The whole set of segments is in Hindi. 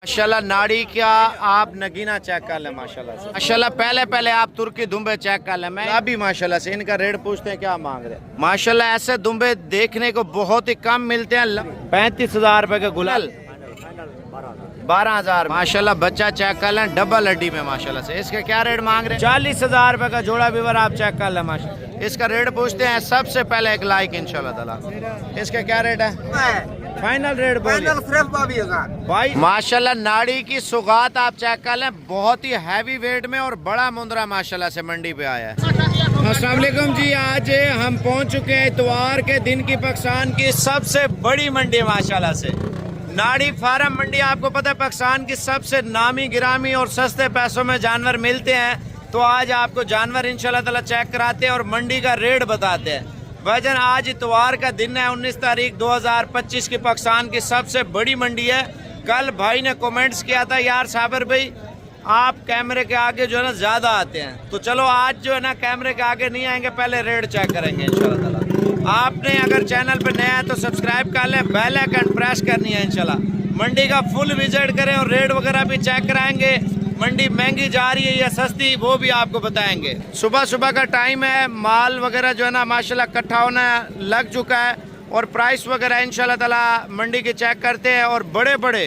माशाल्लाह नाड़ी का आप नगीना चेक कर लें माशाल्लाह से। माशाल्लाह पहले आप तुर्की दुम्बे चेक कर लें। मैं अभी माशाल्लाह से इनका रेट पूछते हैं क्या मांग रहे हैं। माशाल्लाह ऐसे दुम्बे देखने को बहुत ही कम मिलते हैं। 35,000 रुपए के गुलाल, 12,000 माशाल्लाह। बच्चा चेक कर लें डबल हड्डी में माशाल्लाह से। इसके क्या रेट मांग रहे हैं? 40,000 रुपए का जोड़ा व्यूअर आप चेक कर लें माशाल्लाह। इसका रेट पूछते हैं। सबसे पहले एक लाइक इंशाल्लाह ताला। इसका क्या रेट है? फाइनल रेट बोलिए। सिर्फ 22,000 माशाल्लाह नाड़ी की सुगात आप चेक कर लें, बहुत ही हैवी वेट में और बड़ा मुंदरा माशाल्लाह से मंडी पे आया है। अस्सलाम वालेकुम जी, आज हम पहुंच चुके हैं इतवार के दिन की पाकिस्तान की सबसे बड़ी मंडी माशाल्लाह से, नाड़ी फार्म मंडी। आपको पता है पाकिस्तान की सबसे नामी गिरामी और सस्ते पैसों में जानवर मिलते हैं। तो आज आपको जानवर इंशाल्लाह ताला चेक कराते हैं और मंडी का रेट बताते हैं। वजन आज इतवार का दिन है, 19 तारीख 2025 की पाकिस्तान की सबसे बड़ी मंडी है। कल भाई ने कमेंट्स किया था यार साबिर भाई आप कैमरे के आगे जो है ना ज़्यादा आते हैं, तो चलो आज जो है ना कैमरे के आगे नहीं आएंगे, पहले रेट चेक करेंगे इंशाल्लाह ताला। आपने अगर चैनल पर नया है तो सब्सक्राइब कर लें, बेल आइकन प्रेस करनी है इंशाल्लाह। मंडी का फुल विजिट करें और रेट वगैरह भी चेक कराएंगे। मंडी महंगी जा रही है या सस्ती वो भी आपको बताएंगे। सुबह सुबह का टाइम है, माल वगैरह जो है ना माशाल्लाह इकट्ठा होना लग चुका है और प्राइस वगैरह इंशाल्लाह ताला मंडी के चेक करते हैं। और बड़े बड़े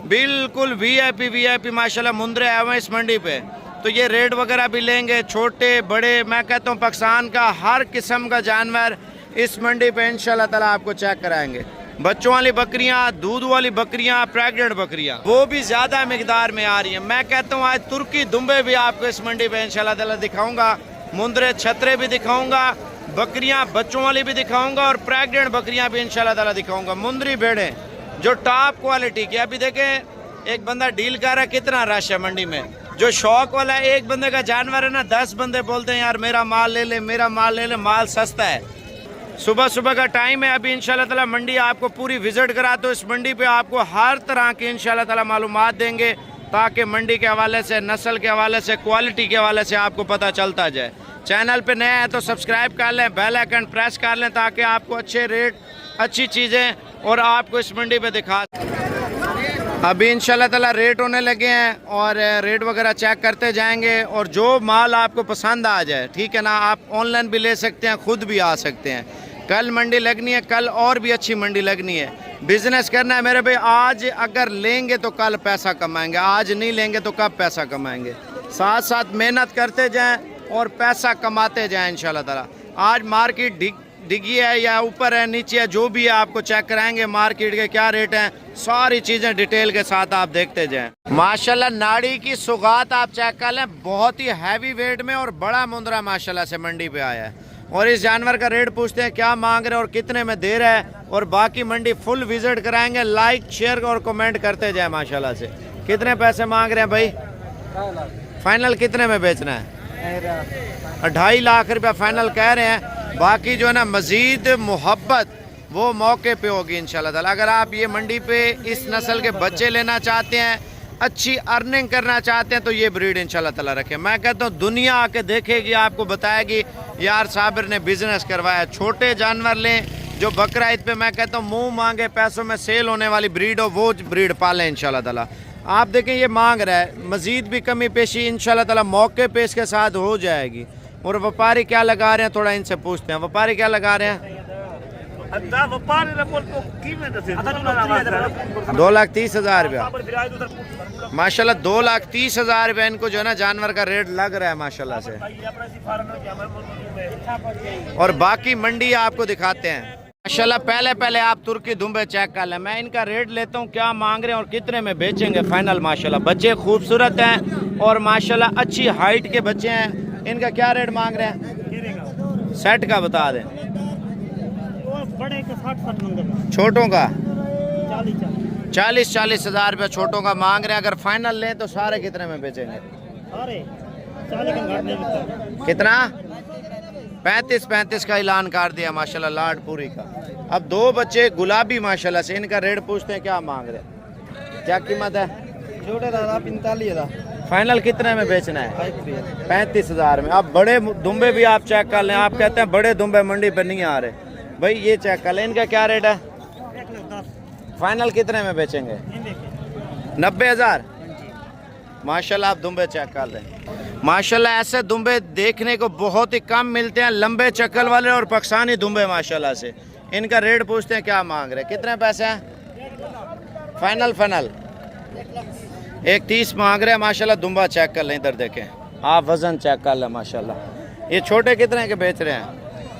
बिल्कुल वीआईपी माशाल्लाह मुंदरे आए हुए इस मंडी पे, तो ये रेट वगैरह भी लेंगे। छोटे बड़े मैं कहता हूँ पाकिस्तान का हर किस्म का जानवर इस मंडी पे इंशाल्लाह ताला आपको चेक कराएंगे। बच्चों वाली बकरियां, दूध वाली बकरियां, प्रेग्नेंट बकरियां वो भी ज्यादा मिकदार में आ रही हैं। मैं कहता हूँ आज तुर्की दुम्बे भी आपको इस मंडी पे इंशाल्लाह ताला दिखाऊंगा, मुंदरे छतरे भी दिखाऊंगा, बकरियां बच्चों वाली भी दिखाऊंगा और प्रेग्नेंट बकरियां भी इंशाल्लाह ताला दिखाऊंगा। मुंदरी भेड़े जो टॉप क्वालिटी की। अभी देखें एक बंदा डील कर रहा है, कितना रश है मंडी में। जो शौक वाला है, एक बंदे का जानवर है ना 10 बंदे बोलते हैं यार मेरा माल ले ले, मेरा माल ले ले, माल सस्ता है। सुबह सुबह का टाइम है, अभी इंशाल्लाह ताला मंडी आपको पूरी विजिट करा, तो इस मंडी पे आपको हर तरह की इंशाल्लाह ताला मालूमात देंगे, ताकि मंडी के हवाले से, नस्ल के हवाले से, क्वालिटी के हवाले से आपको पता चलता जाए। चैनल पे नया है तो सब्सक्राइब कर लें, बेल आइकन प्रेस कर लें, ताकि आपको अच्छे रेट, अच्छी चीज़ें और आपको इस मंडी पे दिखा। अभी इंशाल्लाह ताला रेट होने लगे हैं और रेट वगैरह चेक करते जाएंगे। और जो माल आपको पसंद आ जाए, ठीक है ना, आप ऑनलाइन भी ले सकते हैं, खुद भी आ सकते हैं। कल मंडी लगनी है, कल और भी अच्छी मंडी लगनी है। बिजनेस करना है मेरे भाई, आज अगर लेंगे तो कल पैसा कमाएंगे, आज नहीं लेंगे तो कब पैसा कमाएंगे। साथ साथ मेहनत करते जाएं और पैसा कमाते जाएं इंशाल्लाह ताला। आज मार्केट डिगी है या ऊपर है, नीचे है, जो भी है आपको चेक कराएंगे। मार्केट के क्या रेट हैं, सारी चीज़ें डिटेल के साथ आप देखते जाएं। माशाल्लाह नाड़ी की सुगात आप चेक कर लें, बहुत ही हैवी वेट में और बड़ा मुंदरा माशाल्लाह से मंडी पे आया है। और इस जानवर का रेट पूछते हैं क्या मांग रहे हैं और कितने में दे रहा है, और बाकी मंडी फुल विजिट कराएंगे। लाइक शेयर और कमेंट करते जाए माशाल्लाह से। कितने पैसे मांग रहे हैं भाई? फाइनल कितने में बेचना है? 2.5 लाख रुपया फाइनल कह रहे हैं। बाकी जो है ना मजीद मोहब्बत वो मौके पे होगी इंशाल्लाह ताला। अगर आप ये मंडी पे इस नस्ल के बच्चे लेना चाहते हैं, अच्छी अर्निंग करना चाहते हैं, तो ये ब्रीड इंशाल्लाह ताला रखें। मैं कहता हूँ दुनिया आके देखेगी, आपको बताएगी यार साबिर ने बिजनेस करवाया। छोटे जानवर लें जो बकरा ईद पे मैं कहता हूँ मुंह मांगे पैसों में सेल होने वाली ब्रीड हो, वो ब्रीड पालें इंशाल्लाह ताला। आप देखें ये मांग रहा है, मजीद भी कमी पेशी इंशाल्लाह ताला मौके पे इसके साथ हो जाएगी। और व्यापारी क्या लगा रहे हैं, थोड़ा इनसे पूछते हैं। व्यापारी क्या लगा रहे हैं? 2,30,000 रुपया माशाल्लाह। 2,30,000 रुपया इनको जो है ना जानवर का रेट लग रहा है माशाल्लाह से। और बाकी मंडी आपको दिखाते हैं माशाल्लाह। पहले आप तुर्की दुम्बे चेक कर लें। मैं इनका रेट लेता हूँ, क्या मांग रहे हैं और कितने में बेचेंगे फाइनल। माशाल्लाह बच्चे खूबसूरत हैं और माशाल्लाह अच्छी हाइट के बच्चे हैं। इनका क्या रेट मांग रहे हैं? सेट का बता दें। बड़े के 60 छोटों का 40 40,000 रुपया छोटों का मांग रहे हैं। अगर फाइनल लें तो सारे कितने में बेचेंगे? कितना? 35 का ऐलान कर दिया माशाल्लाह लाडपुरी का। अब 2 बच्चे गुलाबी माशाल्लाह से, इनका रेट पूछते हैं क्या मांग रहे हैं, क्या कीमत है? छोटे दादा 45,000। फाइनल कितने में बेचना है? 35,000 में। अब बड़े दुम्बे भी आप चेक कर लें। आप कहते हैं बड़े दुम्बे मंडी पर नहीं आ रहे, भाई ये चेक कर लें। इनका क्या रेट है? 1,10,000। फाइनल कितने में बेचेंगे? 90,000 माशाल्लाह। आप दुम्बे चेक कर लें माशाल्लाह। ऐसे दुम्बे देखने को बहुत ही कम मिलते हैं, लंबे चक्कर वाले और पाकिस्तानी दुम्बे माशाल्लाह से। इनका रेट पूछते हैं क्या मांग रहे हैं, कितने पैसे हैं? फाइनल 130 मांग रहे हैं माशाल्लाह। दुम्बा चेक कर लें, इधर देखें आप, वजन चेक कर लें माशाल्लाह। ये छोटे कितने के बेच रहे हैं?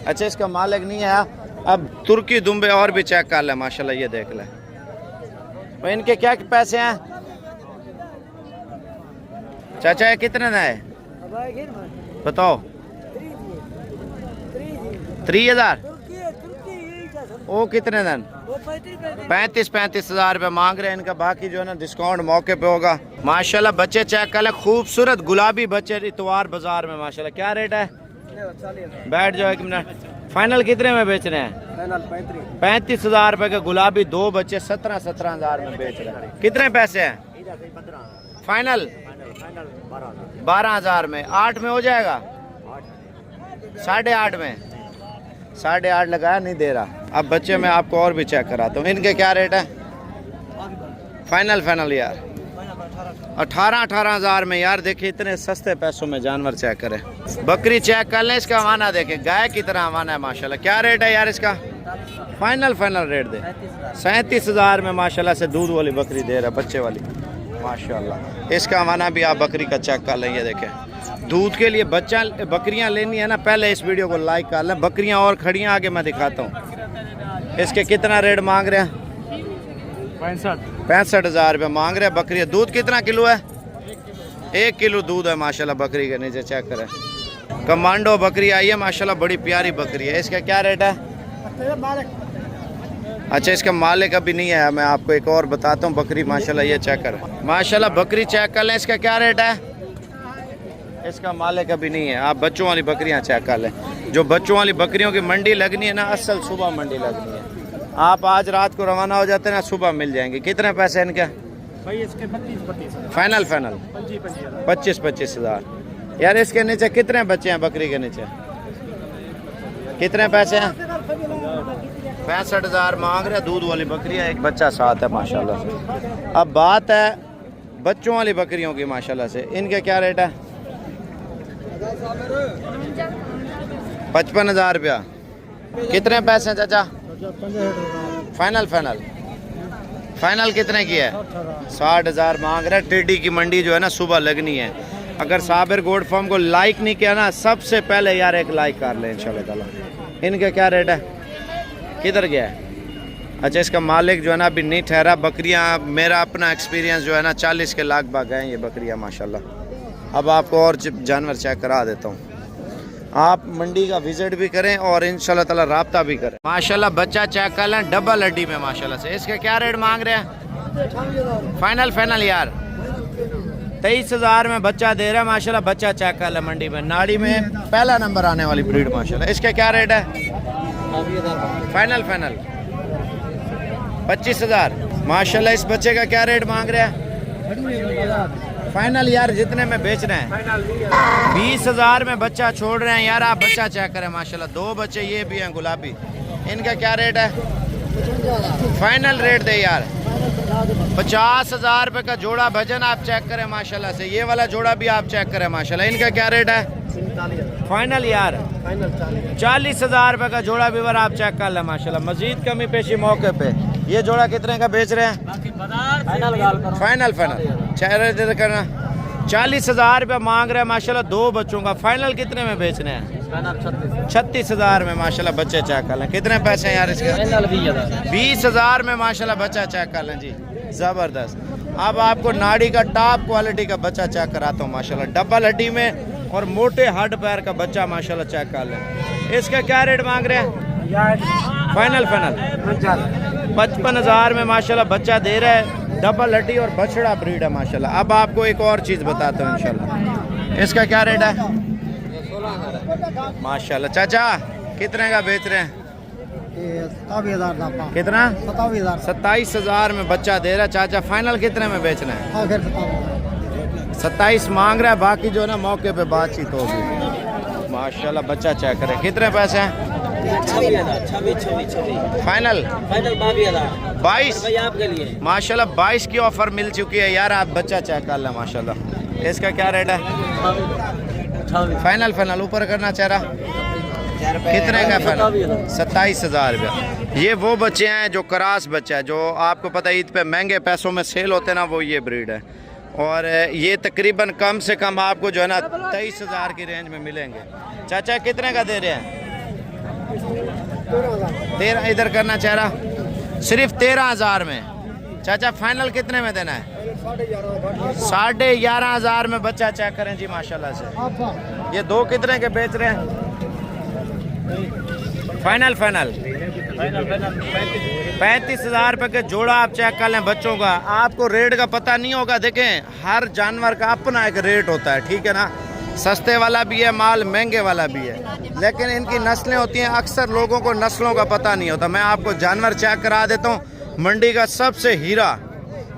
अच्छा इसका मालिक नहीं है। अब तुर्की दुम्बे और भी चेक कर लें माशाल्लाह, ये देख लें। भाई इनके क्या पैसे हैं चाचा? ये कितने ना है बताओ? 3,000। वो कितने दिन? 35,000 रुपये मांग रहे हैं इनका। बाकी जो है ना डिस्काउंट मौके पे होगा माशाल्लाह। बच्चे चेक कर ले, खूबसूरत गुलाबी बच्चे इतवार बाजार में माशाल्लाह। क्या रेट है? बैठ जाओ 1 मिनट। फाइनल कितने में बेच रहे हैं? 35,000 रुपये के गुलाबी 2 बच्चे 17,000 में बेच रहे हैं। कितने पैसे हैं? फाइनल 12,000 में। 8 में हो जाएगा? 8.5 में? 8.5 लगाया, नहीं दे रहा। अब बच्चे में आपको और भी चेक कराता हूँ। इनके क्या रेट है? फाइनल यार 18,000 में यार। देखिए इतने सस्ते पैसों में जानवर चेक करें। बकरी चेक कर लें, इसका हवाना देखें, गाय की तरह हवाना है माशाल्लाह। क्या रेट है यार इसका? फाइनल रेट दे 37,000 में माशाल्लाह से दूध वाली बकरी दे रहा है, बच्चे वाली माशाल्लाह। इसका हवाना भी आप बकरी का चेक कर लें, ये देखें। दूध के लिए बकरियां लेनी है ना, पहले इस वीडियो को लाइक कर लें। बकरियां और खड़ियां आगे मैं दिखाता हूँ। इसके कितना रेट मांग रहे हैं? 65,000 रुपये मांग रहे हैं बकरी। दूध कितना किलो है? 1 किलो दूध है माशाल्लाह बकरी के। नीचे चेक करें। कमांडो बकरी आई है माशाल्लाह, बड़ी प्यारी बकरी है। इसका क्या रेट है? अच्छा इसका मालिक अभी नहीं है, मैं आपको एक और बताता हूँ। बकरी माशाल्लाह ये चेक करें माशाल्लाह, बकरी चेक कर लें। इसका क्या रेट है? इसका मालिक अभी नहीं है। आप बच्चों वाली बकरियां चेक कर लें। जो बच्चों वाली बकरियों की मंडी लगनी है ना, असल सुबह मंडी लगनी है। आप आज रात को रवाना हो जाते हैं ना, सुबह मिल जाएंगे। कितने पैसे इनके? भाई इसके 25 फाइनल 25,000 यार। इसके नीचे कितने बच्चे हैं बकरी के नीचे? कितने पैसे हैं? 65,000 मांग रहे। दूध वाली बकरी है, एक बच्चा साथ है माशाल्लाह से। अब बात है बच्चों वाली बकरियों की माशाल्लाह से। इनके क्या रेट है? 55,000 रुपया। कितने पैसे हैं चाचा? फाइनल कितने की है? 60,000 मांग रहे। टेडी की मंडी जो है ना सुबह लगनी है। अगर साबिर गोड फार्म को लाइक नहीं किया ना, सबसे पहले यार एक लाइक कर ले इंशाल्लाह ताला। इनके क्या रेट है? किधर गया है? अच्छा इसका मालिक जो है ना अभी नहीं ठहरा। बकरियां, मेरा अपना एक्सपीरियंस जो है ना 40 के लगभग हैं ये बकरियां माशाल्लाह। अब आपको और जानवर चेक करा देता हूँ। आप मंडी का विजिट भी करें और इंशाल्लाह ताला राब्ता भी करें माशाल्लाह। बच्चा चेक कर लें डबल हड्डी में माशाल्लाह से। इसके क्या रेट मांग रहे हैं? फाइनल यार 23,000 में बच्चा दे रहा है माशाल्लाह। बच्चा चेक कर लें मंडी में, नाड़ी में पहला नंबर आने वाली ब्रीड माशाल्लाह। इसके क्या रेट है? फाइनल 25,000 माशाल्लाह। इस बच्चे का क्या रेट मांग रहे हैं? फाइनल यार जितने में बेच रहे हैं 20,000 में बच्चा छोड़ रहे हैं यार। आप बच्चा चेक करें माशाल्लाह। 2 बच्चे ये भी हैं गुलाबी। इनका क्या रेट है? फाइनल रेट दे यार 50,000 रुपये का जोड़ा भजन। आप चेक करें माशाल्लाह से। ये वाला जोड़ा भी आप चेक करें माशाल्लाह। इनका क्या रेट है? फाइनल यार 40,000 रुपये का जोड़ा भी आप चेक कर लें माशाल्लाह। मजीद कमी पेशी मौके पे। ये जोड़ा कितने का बेच रहे हैं? फाइनल चेहरे करना 40,000 रुपये मांग रहे हैं माशाल्लाह। 2 बच्चों का। फाइनल कितने में बेच रहे हैं? 36,000 में माशाल्लाह। बच्चे चेक कर लें। कितने पैसे हैं यार इसके? 20,000 में माशाल्लाह बच्चा चेक कर लें जी, ज़बरदस्त। अब आपको नाड़ी का टॉप क्वालिटी का बच्चा चेक कराता हूँ माशाल्लाह। डबल हड्डी में और मोटे हड्ड पैर का बच्चा माशाल्लाह चेक कर लें। इसका क्या रेट मांग रहे हैं? फाइनल 55,000 में माशाल्लाह बच्चा दे रहा है। डबल हड्डी और बछड़ा ब्रीड है माशाल्लाह। अब आपको एक और चीज़ बताता हूँ इंशाल्लाह। इसका क्या रेट है? माशाल्लाह। चाचा कितने का बेच रहे हैं? 27,000 कितना? 27,000 में बच्चा दे रहा है चाचा। फाइनल कितने में बेचना है? 27 मांग रहा है। बाकी जो है ना मौके पे बातचीत होगी माशाल्लाह। बच्चा चेक करें। कितने पैसे हैं? 26,000 फाइनल 22 भाई आपके लिए माशाल्लाह 22 की ऑफर मिल चुकी है यार। आप बच्चा चेक कर लें माशाल्लाह। इसका क्या रेट है? फाइनल ऊपर करना चाह रहा कितने का? फाइनल 27,000 रुपया। ये वो बच्चे हैं जो क्रास बच्चा है, जो आपको पता है ईद पे महंगे पैसों में सेल होते हैं ना, वो ये ब्रीड है। और ये तकरीबन कम से कम आपको जो है ना 23,000 की रेंज में मिलेंगे। चाचा कितने का दे रहे हैं? 13 इधर करना चाह रहा, सिर्फ 13,000 में। चाचा फाइनल कितने में देना है? 11,500 में बच्चा चेक करें जी माशाल्लाह से। ये दो कितने के बेच रहे हैं? फाइनल 35,000 रुपये के जोड़ा आप चेक कर लें बच्चों का। आपको रेट का पता नहीं होगा, देखें हर जानवर का अपना एक रेट होता है, ठीक है ना। सस्ते वाला भी है माल, महंगे वाला भी है, लेकिन इनकी नस्लें होती हैं। अक्सर लोगों को नस्लों का पता नहीं होता। मैं आपको जानवर चेक करा देता हूँ। मंडी का सबसे हीरा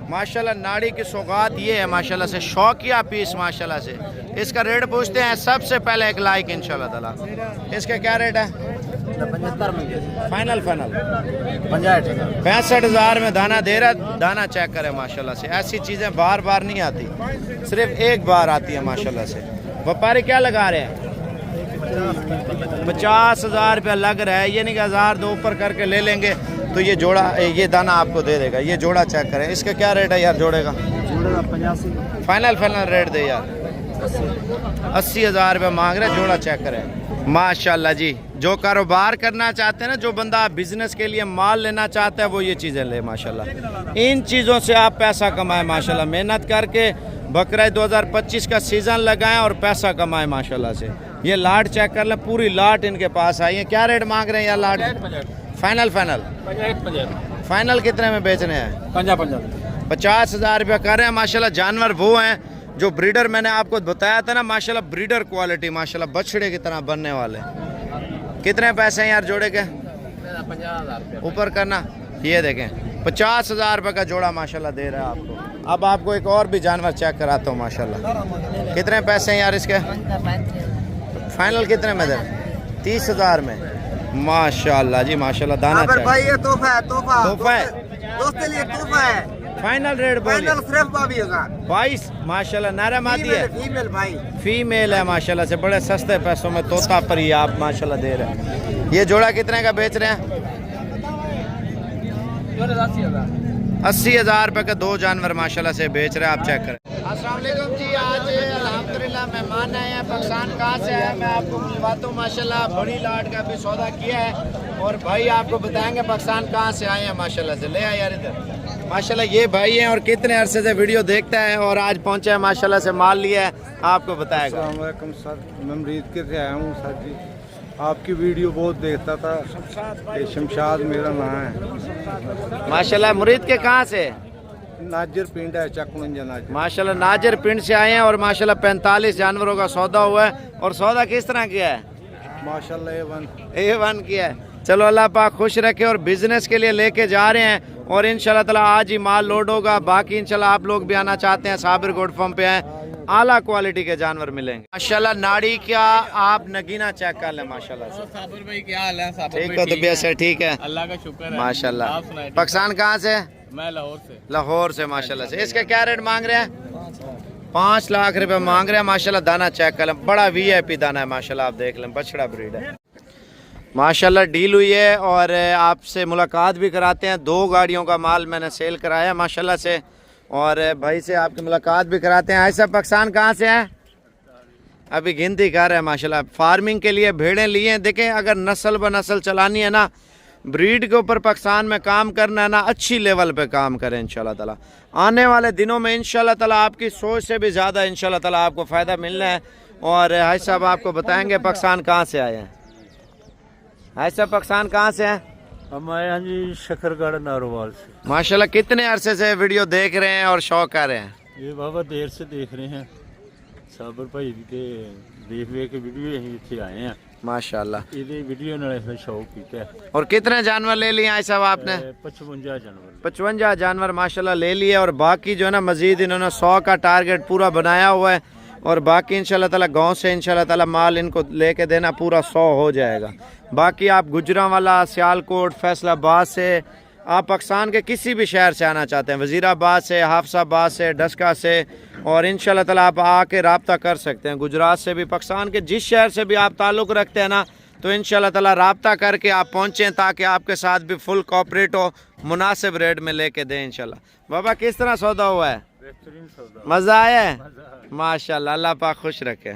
माशाल्लाह, नाड़ी की सौगात ये है माशाल्लाह से, शौकिया पीस माशाल्लाह से। इसका रेट पूछते हैं सबसे पहले, एक लाइक इंशाल्लाह ताला। इसका क्या रेट है? 75 फाइनल 65,000 में दाना दे रहा। दाना चेक करें माशाल्लाह से। ऐसी चीज़ें बार बार नहीं आती, सिर्फ एक बार आती है माशाल्लाह से। व्यापारी क्या लगा रहे हैं? 50,000 रुपया लग रहा है। ये नहीं कि 1,000 दो ऊपर करके ले लेंगे तो ये जोड़ा, ये दाना आपको दे देगा। ये जोड़ा चेक करें। इसका क्या रेट है यार जोड़े का? 85 फाइनल रेट दे यार। 80,000 रुपये मांग रहे, जोड़ा चेक करें माशाल्लाह जी। जो कारोबार करना चाहते हैं ना, जो बंदा बिजनेस के लिए माल लेना चाहता है, वो ये चीज़ें ले माशाल्लाह। इन चीज़ों से आप पैसा कमाएं माशाल्लाह। मेहनत करके बकरा 2025 का सीज़न लगाएं और पैसा कमाएं माशाल्लाह से। ये लाट चेक कर लें, पूरी लाट इनके पास आई है। क्या रेट मांग रहे हैं यार लाट? फाइनल कितने में बेच रहे हैं? 50,000 रुपया कर रहे हैं माशाल्लाह। जानवर वो हैं जो ब्रीडर, मैंने आपको बताया था ना माशाल्लाह, ब्रीडर क्वालिटी माशाल्लाह, बछड़े की तरह बनने वाले। कितने पैसे हैं यार जोड़े के? 50,000 ऊपर करना। ये देखें 50,000 रुपये का जोड़ा माशाल्लाह दे रहा है आपको। अब आपको एक और भी जानवर चेक कराता हूँ माशाल्लाह। कितने पैसे हैं यार इसके? फाइनल कितने में दे? 30,000 में माशाल्लाह जी माशाल्लाह। दाना भाई ये तोहफा है, तोहफा है, दोस्त के लिए तोहफा है। फाइनल रेट बोलिए। सिर्फ 22 माशाल्लाह। नारा मादी है, फीमेल भाई, फीमेल है माशाल्लाह से। बड़े सस्ते पैसों में तोता पर ही आप माशाल्लाह दे रहे हैं। ये जोड़ा कितने का बेच रहे हैं? 80,000 रुपये का दो जानवर माशाल्लाह से बेच रहे हैं। आप चेक करें। अस्सलाम वालेकुम जी। आज अल्हम्दुलिल्लाह मेहमान आए हैं। पाकिस्तान कहाँ से आए मैं आपको मिलवाता हूँ माशाल्लाह। बड़ी लाट का भी सौदा किया है और भाई आपको बताएंगे पाकिस्तान कहाँ से आए हैं माशाल्लाह से। ले आए यार इधर माशाल्लाह। ये भाई हैं और कितने अरसे से वीडियो देखता है और आज पहुँचे हैं माशाल्लाह से, माल लिया है, आपको बताएगा। अस्सलाम वालेकुम सर, मैं मरीद के से आया हूँ सर जी। आपकी वीडियो बहुत देखता था। ये शमशाद मेरा नाम है माशाल्लाह। मुरीद के कहाँ से? नाजर पिंड है, चकमंजा नाजर। माशाल्लाह नाजर पिंड से आए हैं और माशाल्लाह 45 जानवरों का सौदा हुआ है। और सौदा किस तरह किया है? माशाल्लाह A1 किया है। चलो अल्लाह पाक खुश रखे। और बिजनेस के लिए लेके जा रहे हैं और इंशाल्लाह ताला आज ही माल लोड होगा। बाकी इंशाल्लाह आप लोग भी आना चाहते हैं, साबिर गोट फॉर्म पे आए, आला क्वालिटी के जानवर मिलेंगे माशाल्लाह। नाड़ी क्या आप नगीना चेक कर लें माशाल्लाह से। साबिर भाई क्या हाल है? ठीक हो? तबीयत से ठीक है अल्लाह का शुक्र है माशाल्लाह। आप सुनाइए। पाकिस्तान कहाँ से? मैं लाहौर से माशाल्लाह से। इसका क्या रेट मांग रहे हैं? 5 लाख रुपए मांग रहे हैं माशाल्लाह। दाना चेक कर लें, बड़ा VIP दाना है माशाल्लाह। आप देख लें, बछड़ा ब्रीड है माशाल्लाह। डील हुई है और आपसे मुलाकात भी कराते हैं। 2 गाड़ियों का माल मैंने सेल कराया माशाल्लाह से और भाई से आपकी मुलाकात भी कराते हैं। ऐसा पाकिस्तान कहाँ से है? अभी गिनती कर रहे हैं माशाल्लाह। फार्मिंग के लिए भेड़ें लिए हैं। देखें अगर नस्ल ब नस्ल चलानी है ना, ब्रीड के ऊपर पाकिस्तान में काम करना है ना, अच्छी लेवल पे काम करें इंशाल्लाह ताला। आने वाले दिनों में इंशाल्लाह ताला आपकी सोच से भी ज़्यादा इंशाल्लाह ताला आपको फ़ायदा मिलना है। और हाई साहब आपको बताएंगे पाकिस्तान कहाँ से आए हैं। हाई साहब पाकिस्तान कहाँ से हैं? हम आए हैं जी शकरगढ़ नारोवाल से। माशाल्लाह कितने अरसे से वीडियो देख रहे हैं और शौक कर रहे हैं? ये बाबा देर से देख रहे हैं। साबिर भाई के देख के वीडियो यहीं इतने आए हैं माशाल्लाह। ये वीडियो नाले फिर शौक किया है। और कितने जानवर ले लिए हाई साहब आपने? 55 जानवर। 55 जानवर माशाल्लाह ले लिए। और बाकी जो है ना मजीद इन्होंने 100 का टारगेट पूरा बनाया हुआ है। और बाकी इंशाल्लाह ताला गांव से इंशाल्लाह ताला माल इनको लेके देना पूरा 100 हो जाएगा। बाकी आप गुजरांवाला, सियालकोट, फैसलाबाद से आप पाकिस्तान के किसी भी शहर से आना चाहते हैं, वज़ीराबाद से, हाफसाबाद से, डस्का से, और इंशाल्लाह ताला आप आके रब्ता कर सकते हैं। गुजरात से भी, पाकिस्तान के जिस शहर से भी आप ताल्लुक़ रखते हैं ना, तो इंशाल्लाह ताला रब्ता करके आप पहुँचें ताकि आपके साथ भी फुल कोऑपरेट हो, मुनासिब रेट में लेके दें इंशाल्लाह। बाबा किस तरह सौदा हुआ है? मज़ा आया है? माशाल्लाह, अल्लाह पाक खुश रखे।